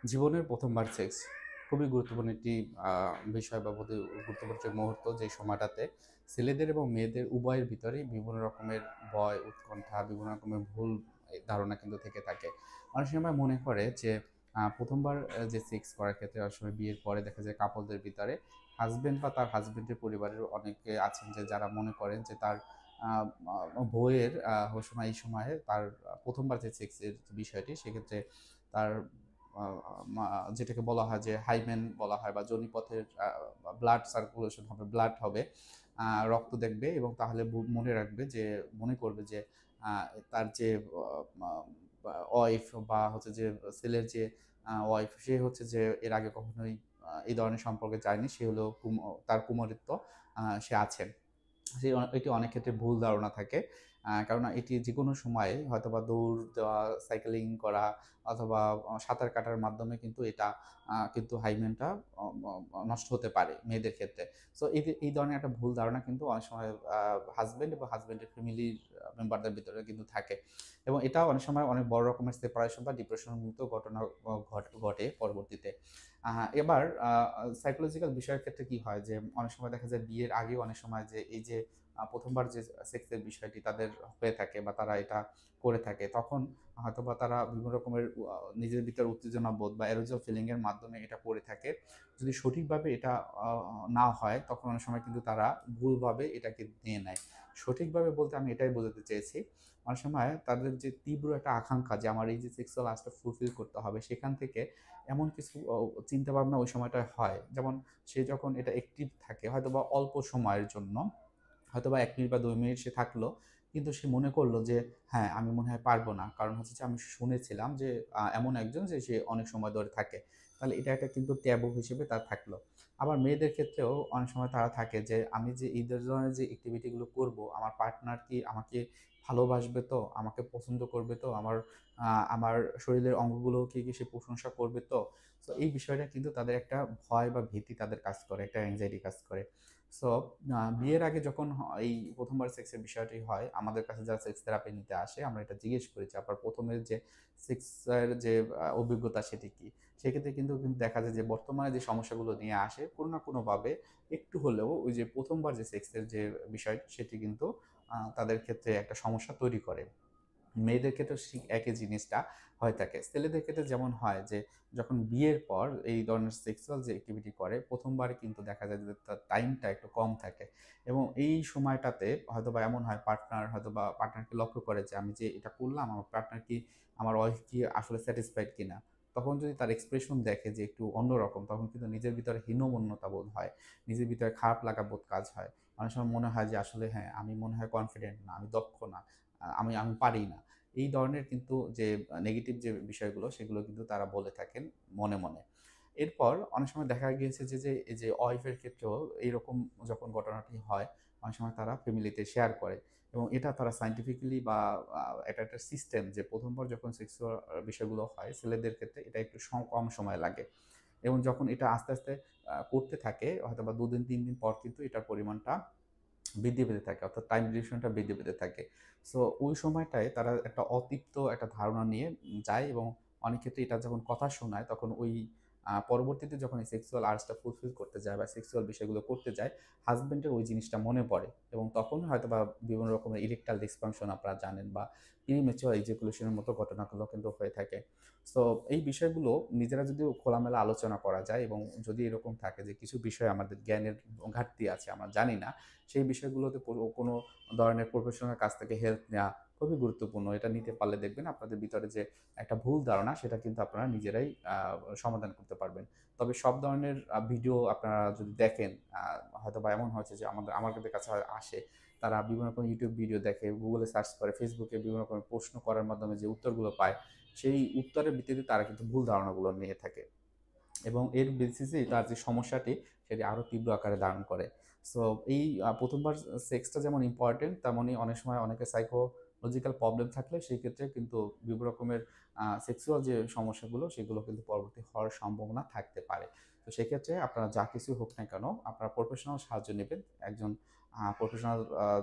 জীবনের প্রথমবার সেক্স খুবই গুরুত্বপূর্ণ একটি বিষয় বা গুরুত্বপূর্ণ একটি মুহূর্ত, যে সময়টাতে ছেলেদের এবং মেয়েদের উভয়ের ভিতরেই বিভিন্ন রকমের ভয়, উৎকণ্ঠা, বিভিন্ন রকমের ভুল ধারণা কিন্তু থেকে থাকে। অনেক সময় মনে করে যে প্রথমবার যে সেক্স করার ক্ষেত্রে অনেক সময় বিয়ের পরে দেখা যায় কাপলদের ভিতরে হাজবেন্ড বা তার হাজবেন্ডের পরিবারের অনেকে আছেন যে যারা মনে করেন যে তার বউয়ের সময় এই সময়ে তার প্রথমবার যে সেক্সের বিষয়টি, সেক্ষেত্রে তার আ মা যেটাকে বলা হয় যে হাইমেন বলা হয় বা যোনিপথের ব্লাড সার্কুলেশন হবে, ব্লাড হবে, রক্ত দেখবে এবং তাহলে মনে রাখবে যে মনে করবে যে আ তার যে অ মা বা ওয়াইফ বা হচ্ছে যে ছেলের যে ওয়াইফ, সে হচ্ছে যে এর আগে কখনোই এই ধরনের সম্পর্কে যায়নি। সে হলো তার কুমারিত্ব সে আছে। এটি অনেক ক্ষেত্রে ভুল ধারণা থাকে। কেননা এটি যেকোনো সময়ে হয়তোবা দৌড় দেওয়া, সাইকেলিং করা অথবা সাঁতার কাটার মাধ্যমে কিন্তু এটা কিন্তু হাইমেনটা অ অ নষ্ট হতে পারে মেয়েদের ক্ষেত্রে। সো এই ধরনের একটা ভুল ধারণা কিন্তু অনেক সময় আ হাসব্যান্ড এবং হাসব্যান্ডের ফ্যামিলির মেম্বারদের ভিতরে কিন্তু থাকে। এবং এটাও অনেক সময় অনেক বড় রকমের সেপারেশন বা ডিপ্রেশন মতো ঘটনা ঘটে পরবর্তীতে। এবার সাইকোলজিক্যাল বিষয়ের ক্ষেত্রে কি হয় যে অনেক সময় দেখা যায় বিয়ের আগেও অনেক সময় যে এই যে ১ম বার যে সেক্সের বিষয়টি তাদের হয়ে থাকে বা তারা এটা করে থাকে, তখন হয়তোবা তারা বিভিন্ন রকমের নিজের ভিতর উত্তেজনা বোধ বা এরোজাল ফিলিং এর মাধ্যমে এটা করে থাকে। যদি সঠিকভাবে এটা আ না হয়, তখন অনেক সময় কিন্তু তারা ভুলভাবে এটাকে নিয়ে নেয়। সঠিকভাবে বলতে আমি এটাই বোঝাতে চেয়েছি, অনেক সময় তাদের যে তীব্র একটা আকাঙ্খা যে আমার এই যে সেক্সুয়াল আর্জটা ফুলফিল করতে হবে, সেখান থেকে এমন কিছু চিন্তাভাবনা ওই সময়টায় হয়। যেমন সে যখন এটা অ্যাক্টিভ থাকে হয়তোবা অল্প সময়ের জন্য, হয়তোবা ১ মিনিট বা ২ মিনিট সে থাকলো। কিন্তু সে মনে করল যে, হ্যাঁ, আমি মনে হয় পারব না। কারণ হচ্ছে যে আমি শুনেছিলাম যে এমন একজন যে সে অনেক সময় ধরে থাকে। তাহলে এটা একটা কিন্তু ট্যাবু হিসেবে তার থাকলো। আবার মেয়েদের ক্ষেত্রেও অনেক সময় তারা থাকে যে আমি যে এই ধরনের যে এক্টিভিটি গুলো করব, আমার পার্টনার কি আমাকে ভালোবাসবে তো? আমাকে পছন্দ করবে তো? আমার শরীরের অঙ্গগুলো কি সে প্রশংসা করবে তো? সো এই বিষয়টা কিন্তু তাদের একটা ভয় বা ভীতি তাদের কাজ করে, একটা অ্যাংজাইটি কাজ করে। সো বিয়ের আগে যখন এই ১ম বার সেক্সের বিষয়টি হয়, আমাদের কাছে যারা সেক্স থেরাপি নিতে আসে, আমরা এটা জিজ্ঞেস করি যে, আপনার ১ম এর যে সেক্সের যে অভিজ্ঞতা সেটি কি? সেক্ষেত্রে কিন্তু দেখা যায় যে বর্তমানে যে সমস্যাগুলো নিয়ে আসে, কোনো না কোনোভাবে একটু হলেও ওই যে ১ম বার যে সেক্সের যে বিষয়টি, সেটি কিন্তু তাদের ক্ষেত্রে একটা সমস্যা তৈরি করে। মেয়েদের ক্ষেত্রেও একই জিনিসটা হয়ে থাকে। ছেলেদের ক্ষেত্রে যেমন হয় যে, যখন বিয়ের পর এই ধরনের সেক্সুয়াল যে এক্টিভিটি করে, ১ম বারে কিন্তু দেখা যায় যে তার টাইমটা একটু কম থাকে। এবং এই সময়টাতে হয়তোবা এমন হয় পার্টনার হয়তোবা পার্টনারকে লক্ষ্য করে যে, আমি যে এটা করলাম, আমার পার্টনার কি, আমার ওয়াইফ কি আসলে স্যাটিসফাইড কিনা? তখন যদি তার এক্সপ্রেশন দেখে যে একটু অন্যরকম, তখন কিন্তু নিজের ভিতরে হীনমন্যতা বোধ হয়। নিজের ভিতরে খারাপ লাগা বোধ কাজ হয়। অনেক সময় মনে হয় যে আসলে হ্যাঁ, আমি মনে হয় কনফিডেন্ট না, আমি দক্ষ না, আমি আমি পারি না। এই ধরনের কিন্তু যে নেগেটিভ যে বিষয়গুলো, সেগুলো কিন্তু তারা বলে থাকেন মনে। এরপর অনেক সময় দেখা গিয়েছে যে এই যে ওয়াইফ এর ক্ষেত্রেও এইরকম যখন ঘটনাটি হয়, অনেক সময় তারা ফ্যামিলিতে শেয়ার করে এবং এটা তারা সায়েন্টিফিক্যালি বা এটা একটা সিস্টেম যে ১ম বার যখন সেক্সুয়াল বিষয়গুলো হয়, ছেলেদের ক্ষেত্রে এটা একটু কম সময় লাগে এবং যখন এটা আস্তে করতে থাকে হয়তোবা ২ দিন ৩ দিন পর কিন্তু এটার পরিমাণটা বৃদ্ধি পেতে থাকে, অর্থাৎ টাইম ডিউরেশনটা বৃদ্ধি পেতে থাকে। সো ওই সময়টায় তারা একটা অতিপ্ত একটা ধারণা নিয়ে যায় এবং অনেক ক্ষেত্রে এটা যখন কথা শোনায়, তখন ওই পরবর্তীতে যখন এই সেক্সুয়াল আর্জটা ফুলফিল করতে যায় বা সেক্সুয়াল বিষয়গুলো করতে যায়, হাসব্যান্ডের ওই জিনিসটা মনে পড়ে এবং তখন হয়তোবা বিভিন্ন রকমের ইরেকটাইল ডিসফাংশন আপনারা জানেন বা প্রিম্যাচিউর ইজাকুলেশন এর মতো ঘটনাগুলো কিন্তু হয়ে থাকে। সো এই বিষয়গুলো নিজেরা যদি খোলামেলা আলোচনা করা যায় এবং যদি এরকম থাকে যে কিছু বিষয় আমাদের জ্ঞানের ঘাটতি আছে, আমরা জানি না, সেই বিষয়গুলোতে কোনো ধরনের প্রফেশনাল কাছ থেকে হেল্প নেওয়া খুবই গুরুত্বপূর্ণ। এটা নিতে পারলে দেখবেন আপনাদের ভিতরে যে একটা ভুল ধারণা, সেটা কিন্তু আপনারা নিজেরাই সমাধান করতে পারবেন। তবে সব ধরনের ভিডিও আপনারা যদি দেখেন, হয়তোবা এমন হয়েছে যে আমাদের কাছে আসে, তারা বিভিন্ন রকম YouTube ভিডিও দেখে, Google এ সার্চ করে, Facebook এ বিভিন্ন রকমের প্রশ্ন করার মাধ্যমে যে উত্তরগুলো পায়, সেই উত্তরের ভিত্তিতে তারা কিন্তু ভুল ধারণাগুলো নিয়ে থাকে। এবং এর বেসিসেই তার যে সমস্যাটি, সেটি আরো তীব্র আকারে ধারণ করে। সো এই ১ম বার সেক্সটা যেমন ইম্পোর্টেন্ট, তেমনি অনেক সময় অনেকের সাইকোলজিক্যাল প্রবলেম থাকলে সেই ক্ষেত্রে কিন্তু বিভিন্ন রকমের সেক্সুয়াল যে সমস্যাগুলো, সেগুলো কিন্তু পরবর্তী হওয়ার সম্ভাবনা থাকতে পারে। তো সেক্ষেত্রে আপনারা যা কিছুই হোক না কেন, আপনারা প্রফেশনাল সাহায্য নিবেন। একজন প্রফেশনাল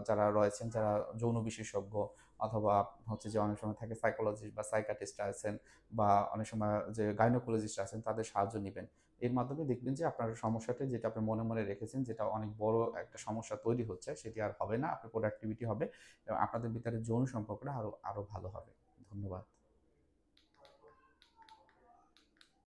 যারা রয়েছেন, যারা যৌন বিশেষজ্ঞ অথবা হচ্ছে যে অনেক সময় থাকে সাইকোলজিস্ট বা সাইকাটিস্ট আছেন, বা অনেক সময় যে গাইনোকোলজিস্ট আছেন, তাদের সাহায্য নিবেন। এর মাধ্যমে দেখবেন যে আপনার সমস্যাটা, যেটা আপনি মনে মনে রেখেছেন, যেটা অনেক বড় একটা সমস্যা তৈরি হচ্ছে, সেটি আর হবে না। আপনার প্রোডাক্টিভিটি হবে এবং আপনাদের ভিতরে যৌন সম্পর্কটা আরো আরো ভালো হবে। ধন্যবাদ।